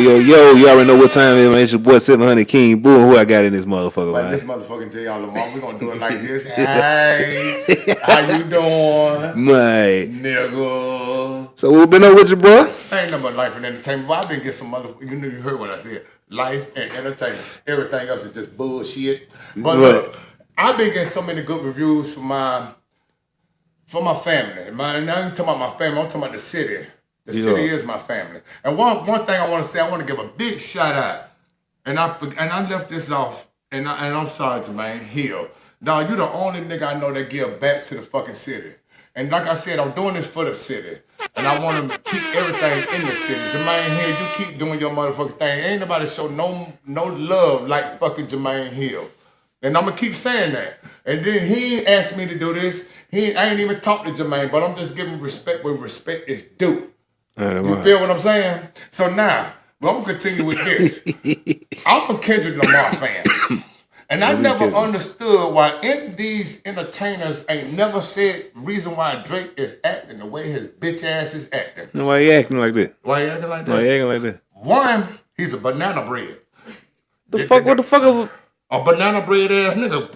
You already know what time it is, man. It's your boy 700 King Boo. Who I got in this motherfucker, man? This motherfucking J.R. Lamar, we gonna do it like this. Hey, how you doing? My nigga. So what been up with you, bro? Ain't nothing but life and entertainment. But I've been getting some you heard what I said. Life and entertainment. Everything else is just bullshit. But look, I've been getting so many good reviews from my family. And I ain't talking about my family, I'm talking about the city. The city is my family. And one thing I want to say, I want to give a big shout out. And I left this off, and I'm sorry, Jermaine Hill. Dog, you the only nigga I know that give back to the fucking city. And like I said, I'm doing this for the city. And I want to keep everything in the city. Jermaine Hill, you keep doing your motherfucking thing. Ain't nobody show no love like fucking Jermaine Hill. And I'm going to keep saying that. And then he asked me to do this. I ain't even talked to Jermaine, but I'm just giving respect where respect is due. You feel what I'm saying? So now, I'm going to continue with this. I'm a Kendrick Lamar fan. And I never understood why these entertainers ain't never said reason why Drake is acting the way his bitch ass is acting. Why he acting like that? Why he acting like that? One, he's a banana bread. What the fuck? A banana bread ass nigga.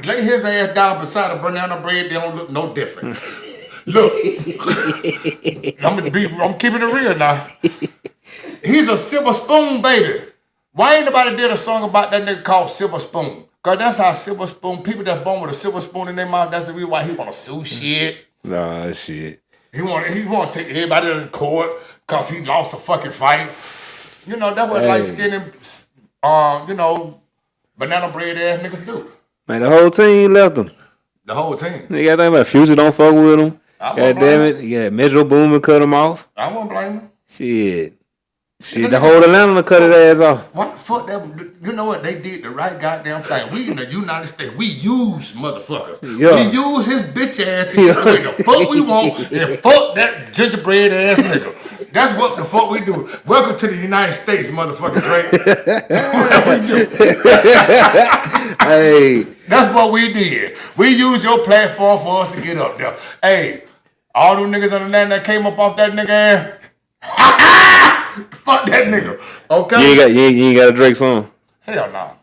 Lay his ass down beside a banana bread, they don't look no different. Look, I'm keeping it real now. He's a silver spoon baby. Why ain't nobody did a song about that nigga called Silver Spoon? Cause that's how Silver Spoon, people that born with a silver spoon in their mouth, that's the reason why he wanna sue shit. Nah, shit. He wanna take everybody to the court cause he lost a fucking fight. You know, that's what light skinned banana bread ass niggas do. Man, the whole team left him. The whole team. They got that about Future don't fuck with him. God damn it. Yeah, Metro Boomin cut him off. I won't blame him. Shit, the whole Atlanta cut his ass off. What the fuck? You know what? They did the right goddamn thing. We in the United States. We use motherfuckers. Yeah. We use his bitch ass to get the fuck we want and fuck that gingerbread ass nigga. That's what the fuck we do. Welcome to the United States, motherfucker Drake. That's what we do. Hey. That's what we did. We used your platform for us to get up there. Hey, all them niggas on the land that came up off that nigga ass, fuck that nigga. Okay? You ain't got a Drake song? Hell no.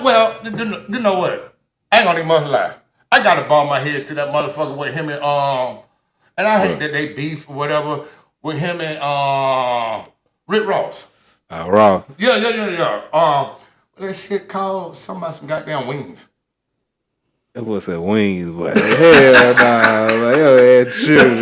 Well, you know what? I ain't gonna even much lie. I gotta bow my head to that motherfucker with him and I hate that they beef or whatever with him and Rick Ross. Raw. Yeah. That shit called some goddamn wings. That was that wings, but hell nah, like yo, that's true. That's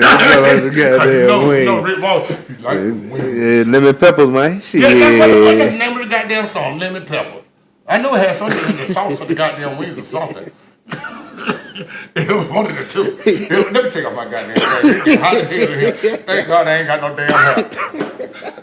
goddamn wings. No, Rick Ross, he like wings. Lemon Peppers, man. Shit. Yeah, that's the name of the goddamn song, Lemon Pepper. I know it had something to do with the sauce of the goddamn wings or something. It was one of the two. Let me take off my goddamn hair. Hot as hell in here. Thank God I ain't got no damn hair.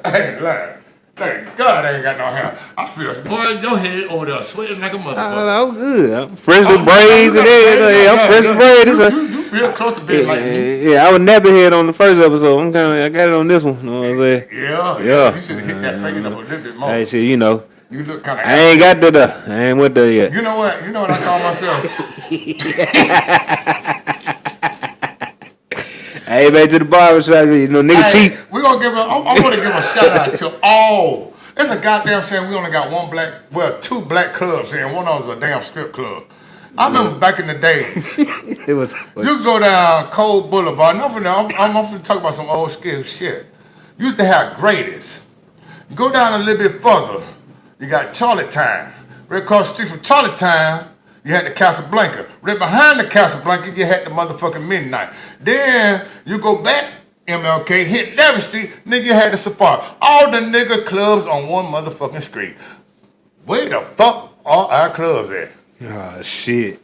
I ain't lying. Thank God I ain't got no hair. I feel, boy, your head over there sweating like a motherfucker. I'm good. I'm fresh with braids and everything. I'm fresh with braids. You real close to being like me. Yeah, I was nappy head on the first episode. I got it on this one. You know what I'm saying? Yeah. You should have hit that fade up a little bit more. Hey, shit, you know. You look kind of. I ain't got to the. I ain't went there yet. You know what? I call myself. Hey, back to the barbershop, nigga cheap. I'm gonna give a shout out to all. It's a goddamn saying we only got two black clubs here, and one of them's a damn strip club. I remember back in the day. It was. You go down Cold Boulevard. I'm finna talk about some old school shit. You used to have Grady's. Go down a little bit further. You got Charlottetown. Right across the street from Charlottetown, you had the Casablanca. Right behind the Casablanca, you had the motherfucking Midnight. Then you go back, MLK, hit Davis Street, nigga, you had the Safari. All the nigga clubs on one motherfucking street. Where the fuck are our clubs at? Oh, shit.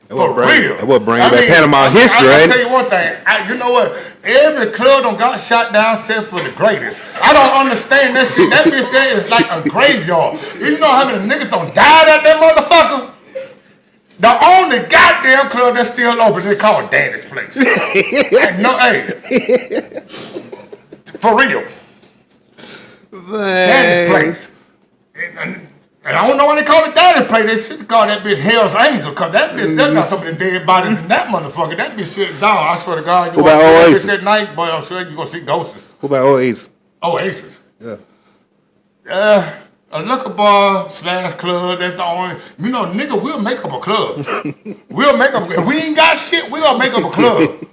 For real. That would bring back Panama history, right? I'll tell you one thing. You know what? Every club done got shot down except for the greatest. I don't understand that shit. That bitch there is like a graveyard. You know how many niggas done died at that motherfucker? The only goddamn club that's still open is called Daddy's Place. For real. Daddy's Place. And I don't know why they call it Daddy's Place. They should call that bitch Hell's Angel, because that bitch, that got some of the dead bodies in that motherfucker. That bitch shit down. I swear to God, you want to see that night, boy, I'm sure you're going to see ghosts. What about Oasis? Oasis? Yeah. A liquor bar / club, that's the only, nigga, we'll make up a club. If we ain't got shit, we'll make up a club.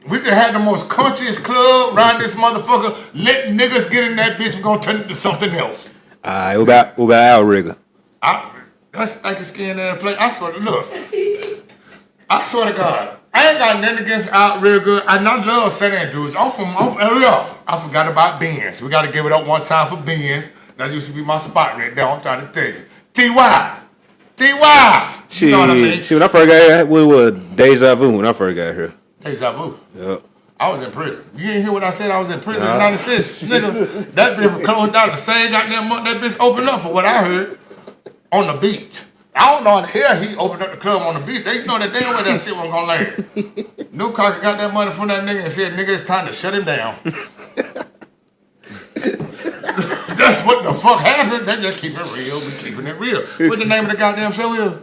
We could have the most countryest club around this motherfucker. Let niggas get in that bitch, we're gonna turn it to something else. Alright, what about Outrigger? That's stanky skin ass place. I swear to God, I ain't got nothing against Outrigger. I love St. Andrews. I forgot about Benz. We got to give it up one time for Benz. That used to be my spot right there. I'm trying to tell you. T.Y. Shit, You know what I mean? when I first got here, we were Deja Vu when I first got here. Deja vu. Yep. I was in prison. You didn't hear what I said? I was in prison in 96. Nigga, that bitch closed out the same goddamn month that bitch opened up for what I heard on the beach. I don't know how the hell he opened up the club on the beach. They know that damn way that shit wasn't gonna land. New Cocker got that money from that nigga and said, nigga, it's time to shut him down. That's what the fuck happened. They just keep it real. We keeping it real. What the name of the goddamn show is?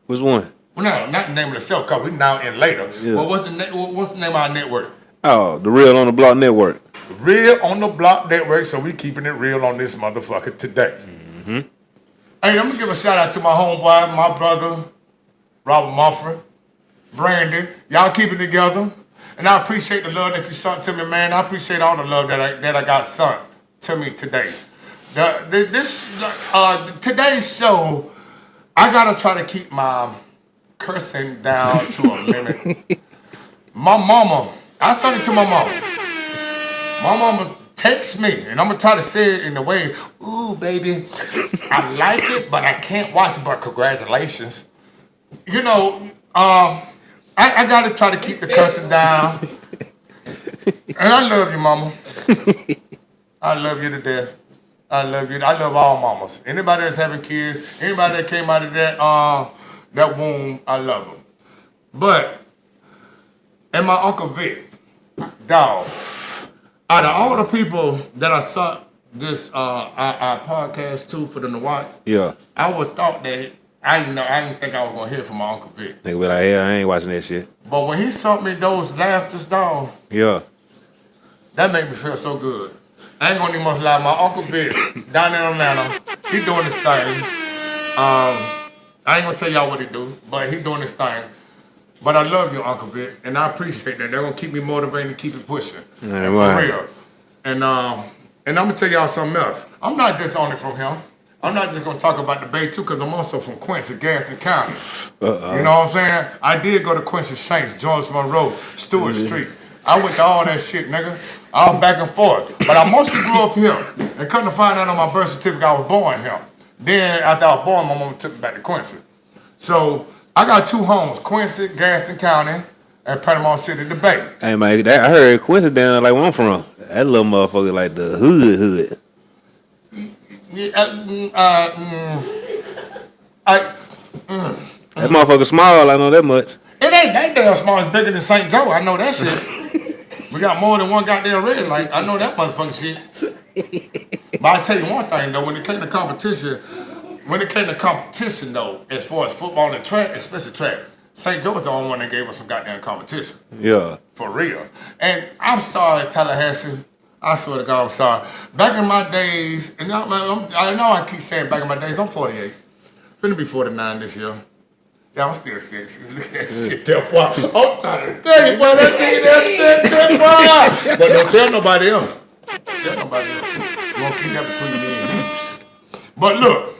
Which one? Well, no, not the name of the show, cause we now in later. Yeah. Well, what's the name of our network? Oh, the Real on the Block Network. Real on the Block Network, so we keeping it real on this motherfucker today. Mm-hmm. Hey, I'm gonna give a shout out to my homeboy, my brother, Robert Mumford, Brandon. Y'all keep it together. And I appreciate the love that you sent to me, man. I appreciate all the love that I got sent to me today. Today's show, I gotta try to keep my cursing down to a limit. My mama, I sent it to my mama. My mama texts me, and I'm gonna try to say it in the way, ooh, baby, I like it, but I can't watch it, but congratulations. I gotta try to keep the cursing down. And I love you, mama. I love you to death. I love you. I love all mamas. Anybody that's having kids, anybody that came out of that womb, I love them. But, and my Uncle Vic, dog, out of all the people that I saw this our podcast to for them to watch, Yeah. I would thought that I didn't think I was gonna hear from my Uncle Vic. Nigga be like, yeah, I ain't watching that shit. But when he sent me those laughters, dog, Yeah. that made me feel so good. I ain't gonna even much lie. My Uncle Vic down in Atlanta, he doing his thing. I ain't gonna tell y'all what he do, but he doing his thing. But I love you, Uncle Vic, and I appreciate that. They're gonna keep me motivated and keep it pushing. Yeah, For right. real. And I'm gonna tell y'all something else. I'm not just only from him. I'm not just gonna talk about the Bay too, because I'm also from Quincy, Gaston County. You know what I'm saying? I did go to Quincy Saints, George Monroe, Stewart Street. I went to all that shit, nigga. I was back and forth. But I mostly grew up here. And couldn't find out on my birth certificate I was born here. Then after I was born, my mama took me back to Quincy. So I got two homes, Quincy, Gaston County, and Panama City, the Bay. Hey, man, I heard Quincy down like where I'm from. That little motherfucker like the hood. That motherfucker small, I know that much. It ain't that damn small. It's bigger than St. Joe. I know that shit. We got more than one goddamn red light. I know that motherfucking shit. But I tell you one thing though, when it came to competition though, as far as football and track, especially track, St. Joe was the only one that gave us some goddamn competition. Yeah. For real. And I'm sorry, Tallahassee. I swear to God, I'm sorry. Back in my days, and I know I keep saying back in my days, I'm 48. Finna be 49 this year. Yeah, I'm still sexy. Look at that shit there, boy. I'm trying to tell you, boy, that shit, boy. But don't tell nobody else. Tell nobody else. You won't keep that between me and you. But look.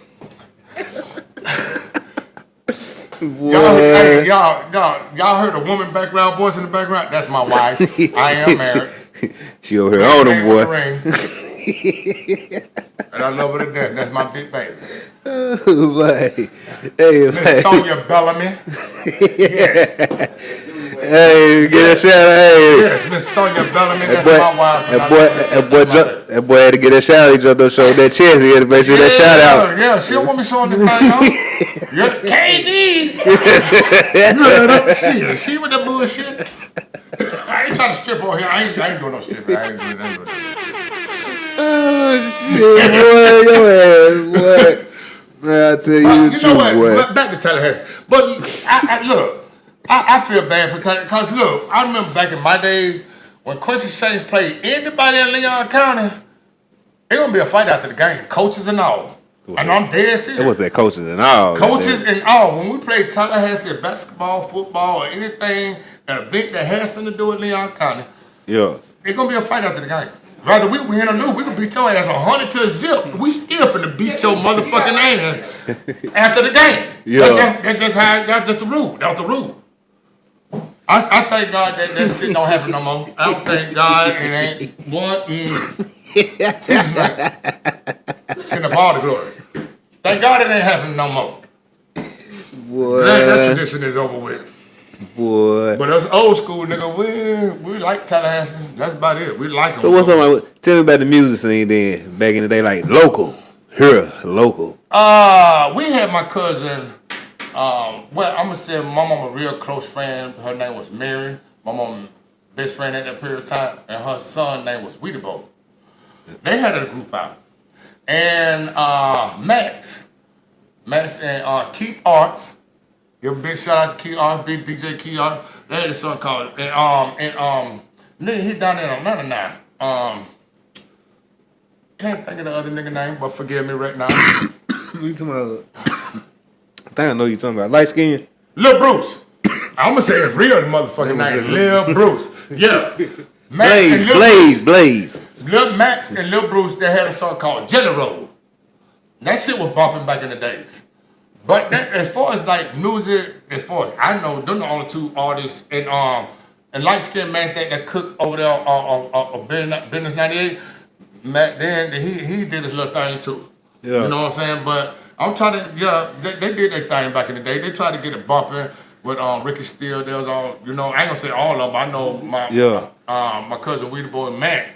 Y'all heard a woman background voice in the background? That's my wife. I am married. She over here on him, boy. And I love her to death. That's my big baby. Hey, Miss Sonia Bellamy. Yes. Hey, get a shout out. Hey. Yes, Miss Sonia Bellamy. That's my wife. That boy had to get a shout out. He jumped up, showed that chest. He had to make sure that shout out. Yeah, she don't want me showing this thing out. KD. She with the bullshit. I ain't trying to strip on here. I ain't doing no stripping. I ain't doing that. Oh, shit, boy. Your ass, boy. Man, I tell you the truth, boy. Back to Tallahassee. But I feel bad for Tallahassee. Because, look, I remember back in my day when Quincy Saints played anybody in Leon County, It's gonna be a fight after the game, coaches and all. And I'm dead serious. It was that coaches and all. Coaches and all. When we play Tallahassee basketball, football, or anything, an event that has something to do with Leon County, Yeah. it's gonna be a fight after the game. Rather we win or lose, we can beat your ass 100 to a zip. We still finna beat your motherfucking ass after the game. Yeah. That's just the rule. That's the rule. I thank God that shit don't happen no more. I don't thank God it ain't what send up all the glory. Thank God it ain't happening no more. Boy. That tradition is over with. Boy. But us old school nigga, we like Tallahassee. That's about it. We like them. So what's up? Tell me about the music scene then. Back in the day, like local. Here, local. We had my cousin. Well, I'm gonna say my mom a real close friend. Her name was Mary. My mom best friend at that period of time, and her son name was Weedebo. They had a group out, and Max and Keith Arts. Give a big shout out to Keith Arts, big DJ Keith Arts. They had a song called nigga he down in Atlanta now. Can't think of the other nigga name, but forgive me right now. What you talking about? I think I know you talking about light skin. Lil Bruce. I'm gonna say it's real motherfucking name. Lil Bruce. Yeah. Blaze. Lil Max and Lil Bruce, they had a song called Jelly Roll. That shit was bumping back in the days. But that, as far as like music, as far as I know, they're the only two artists and light skinned man that cook over there on Business 98. Matt, then he did his little thing too. Yeah. You know what I'm saying? But I'm trying to, they did their thing back in the day. They tried to get it bumping with Ricky Steele. There was all, I ain't gonna say all of them. I know my cousin Weedebo and Matt.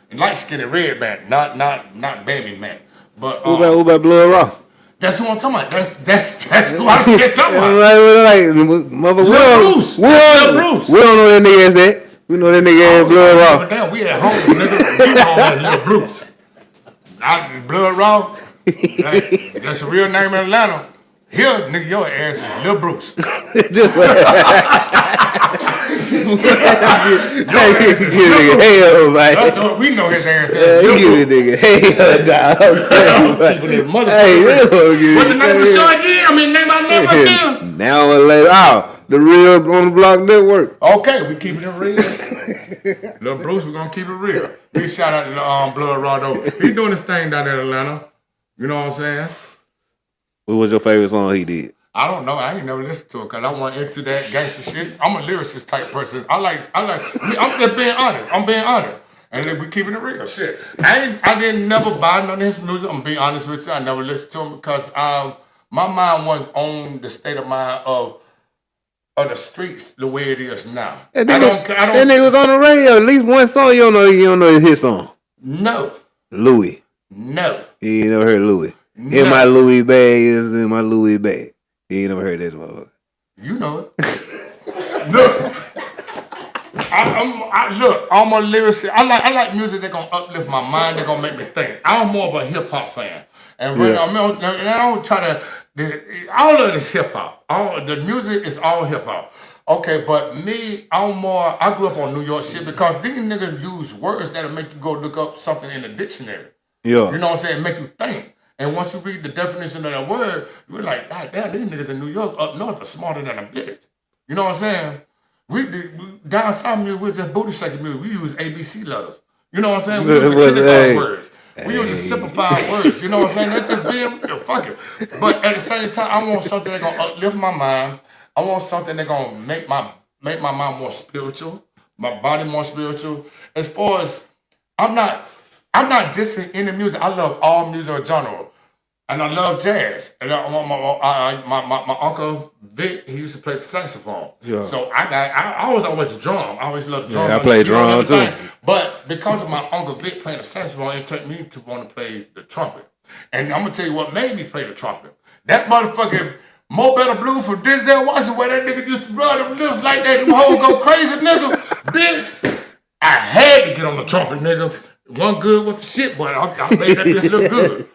And light skinned red man, not baby man. But what about Blood Raw? That's who I'm talking about. That's who I was just talking about. Lil Bruce. We don't know that nigga as that. We know that nigga as Blood Raw. But damn, we at home, nigga. We home as Lil Bruce. Blood Raw. That's a real name in Atlanta. Here, nigga, your ass is Lil Bruce. Hell, man. We know his ass. You give a nigga hell, dog. What the name of the show again? I mean, name my name again. Now or later, the Real on the Block Network. Okay, we keeping it real. Lil Bruce, we gonna keep it real. Big shout out to Blood Raw though. He doing his thing down in Atlanta. You know what I'm saying? What was your favorite song he did? I don't know. I ain't never listened to it because I wasn't into that gangster shit. I'm a lyricist type person. I'm just being honest. I'm being honest. And then we keeping it real. Shit. I didn't never buy none of his music. I'm being honest with you. I never listened to him because my mind was on the state of mind of the streets the way it is now. That nigga was on the radio. At least one song you don't know is his song. No. Louis. No. You ain't never heard Louis. No. In my Louis bag is in my Louis bag. You ain't never heard that motherfucker. You know it. Look. I'm a lyricist. I like music that gonna uplift my mind, that gonna make me think. I'm more of a hip hop fan. And when I don't try to all of this hip hop. The music is all hip hop. Okay, but me, I grew up on New York shit because these niggas use words that'll make you go look up something in the dictionary. Yeah. You know what I'm saying? Make you think. And once you read the definition of that word, you're like, God damn, these niggas in New York up north are smarter than a bitch. You know what I'm saying? We down south music, we're just booty shaking music. We use ABC letters. You know what I'm saying? We use the kindergarten words. We use the simplified words. You know what I'm saying? That's just being fuck it. But at the same time, I want something that's gonna uplift my mind. I want something that's gonna make my mind more spiritual, my body more spiritual. As far as I'm not dissing any music. I love all music genre. And I love jazz. And my uncle Vic, he used to play the saxophone. Yeah. So I was always a drum. I always loved drums. Yeah, I played drum too. But because of my uncle Vic playing the saxophone, it took me to want to play the trumpet. And I'm gonna tell you what made me play the trumpet. That motherfucking Mo Better Blue from Denzel Washington, where that nigga used to run them lips like that, them hoes go crazy, nigga. Bitch, I had to get on the trumpet, nigga. One good with the shit, but I made that bitch look good.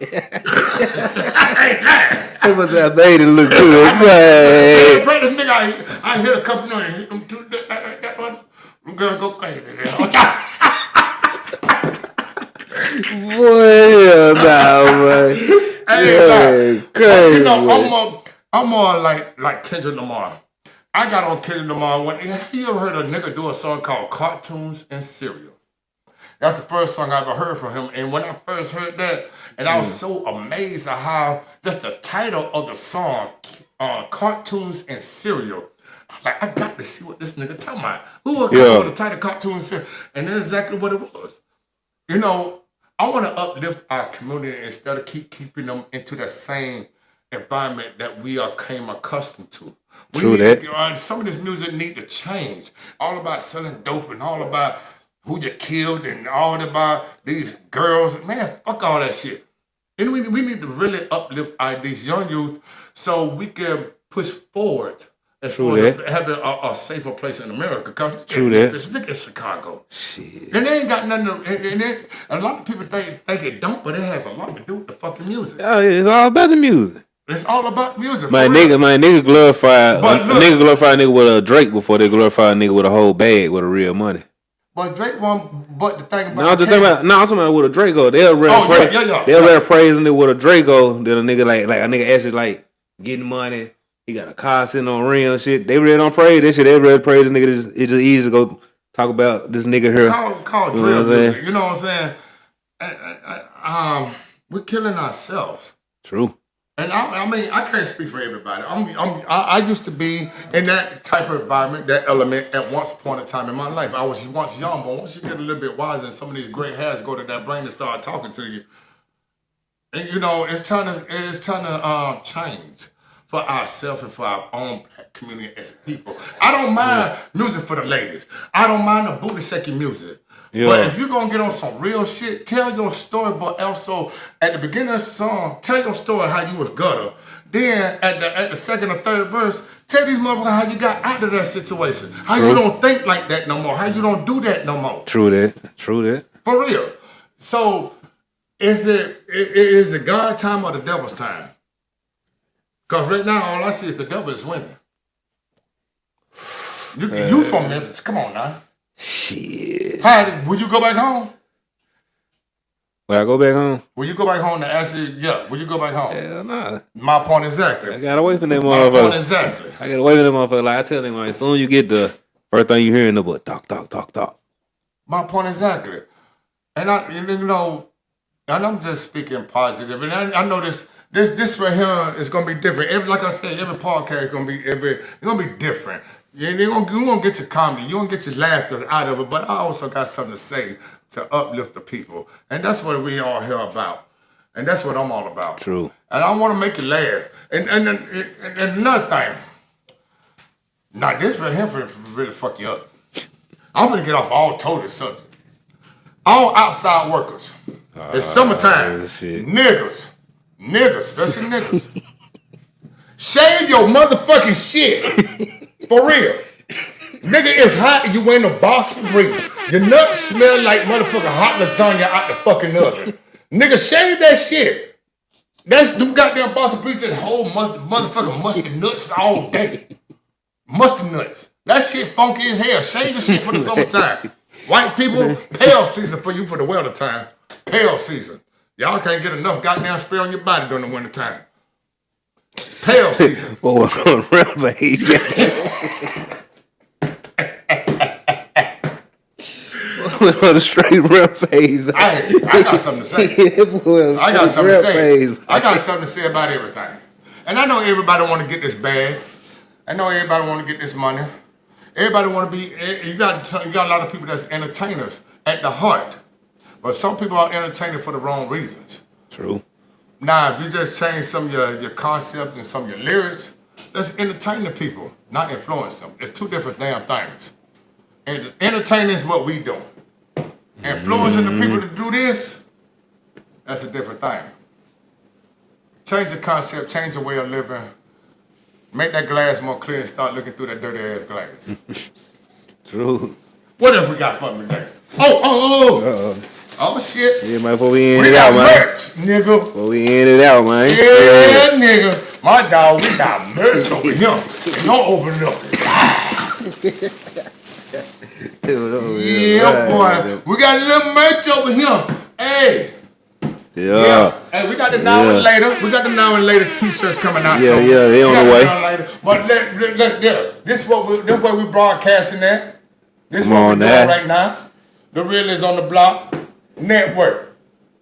I ain't lying. It was that made it look good. I pray this nigga, I hit a couple notes, hit them two, that one. I'm gonna go crazy. Boy, nah, man. Hey, Crazy, you know, boy. I'm more like Kendrick Lamar. I got on Kendrick Lamar when you ever heard a nigga do a song called Cartoons and Cereal? That's the first song I ever heard from him. And when I first heard that, and I was so amazed at how just the title of the song, Cartoons and Cereal. Like, I got to see what this nigga talking about. Who would come up with the title Cartoons and Cereal? And that's exactly what it was. You know, I want to uplift our community instead of keeping them into the same environment that we came accustomed to. True that. Some of this music need to change. All about selling dope and all about who you killed and all about these girls. Man, fuck all that shit. And we need to really uplift these young youth so we can push forward as far as having a safer place in America. True that. Look at Chicago. Shit. And they ain't got nothing to, and a lot of people think it don't, but it has a lot to do with the fucking music. Oh, it's all about the music. It's all about music. My nigga glorify a nigga with a Drake before they glorify a nigga with a whole bag with a real money. But Drake won. But the thing about I'm talking about with a Draco. They'll rather praising it with a Draco than a nigga like a nigga actually like getting money. He got a car sitting on rim and shit. They really don't praise that shit. They really praise the nigga. It's just easy to go talk about this nigga here. Call drill music. You know what I'm saying? We're killing ourselves. True. And I mean, I can't speak for everybody. I used to be in that type of environment, that element at once upon a time in my life. I was once young, but once you get a little bit wiser and some of these gray hairs go to that brain and start talking to you, and you know, it's trying to change for ourselves and for our own black community as people. I don't mind music for the ladies. I don't mind the booty shaking music. Yeah. But if you're going to get on some real shit, tell your story, but also at the beginning of the song, tell your story how you was gutter. Then at the second or third verse, tell these motherfuckers how you got out of that situation. How you don't think like that no more. How you don't do that no more. True that. For real. So is it God time or the devil's time? Because right now all I see is the devil is winning. You from Memphis. Come on now. Shit. Will you go back home? Will I go back home? Will you go back home to actually, will you go back home? Hell nah. My point exactly. I got away from that motherfucker. My point exactly. I got away from that motherfucker. Like I tell them, as soon as you get the first thing you hear in the book, talk. My point exactly. And I'm just speaking positive. And I know this right here is gonna be different. Like I said, every podcast is gonna be different. You're gonna get your comedy, you're gonna get your laughter out of it, but I also got something to say to uplift the people. And that's what we all here about. And that's what I'm all about. True. And I wanna make you laugh. And another thing, now this right here for really fuck you up. I'm gonna get off all total subject. All outside workers. It's summertime. Niggas, especially niggas. Shave your motherfucking shit. For real. Nigga, it's hot and you wearing a Boston brief. Your nuts smell like motherfucking hot lasagna out the fucking oven. Nigga, shave that shit. That's them goddamn Boston briefs that hold motherfucking musty nuts all day. Musty nuts. That shit funky as hell. Shave the shit for the summertime. White people, pale season for you for the winter time. Pale season. Y'all can't get enough goddamn spray on your body during the winter time. Pale season. What was on Rampage? On the straight Rampage. I got something to say. I got something to say about everything. And I know everybody want to get this bag. I know everybody want to get this money. Everybody want to be. You got a lot of people that's entertainers at the heart, but some people are entertainers for the wrong reasons. True. Now, if you just change some of your concept and some of your lyrics, let's entertain the people, not influence them. It's two different damn things. And entertaining is what we doing. Influencing the people to do this, that's a different thing. Change the concept, change the way of living, make that glass more clear and start looking through that dirty ass glass. True. What else we got for me today? Oh shit. Yeah, man, before we end it out, man. Merch, nigga. Before we end it out, man. Yeah, nigga. My dog, we got merch over here. And don't overlook it. Yeah, boy. We got a little merch over here. Hey, Yeah. Hey, we got the Now and Later. We got the Now and Later t-shirts coming out. Yeah, they on the way. But look, this is what we broadcasting at. This is what we're doing right now. The Real is on the Block Network.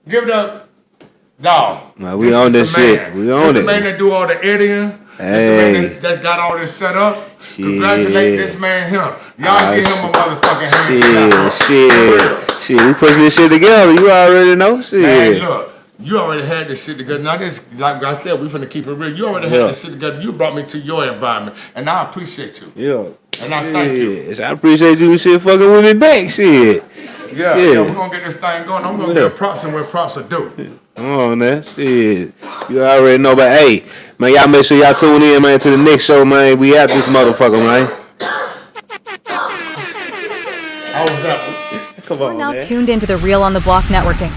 Give it up, dog. Nah, we on this shit. We on it. This the man that do all the editing. Hey. This the man that got all this set up. Shit. Congratulate this man here. Y'all give him a motherfucking hand. Shit, we pushing this shit together. You already know. Shit. Man, look, you already had this shit together. Now this, like I said, we finna keep it real. You already had this shit together. You brought me to your environment, and I appreciate you. Yeah. And I thank you. I appreciate you and shit fucking with me back. Shit. Yeah, we're gonna get this thing going. I'm gonna give props and where props are due. Come on, man. Shit. You already know, but hey, man, y'all make sure y'all tune in, man, to the next show, man. We have this motherfucker, man. How was that? Come on, We're now tuned into the Real on the Block Networking.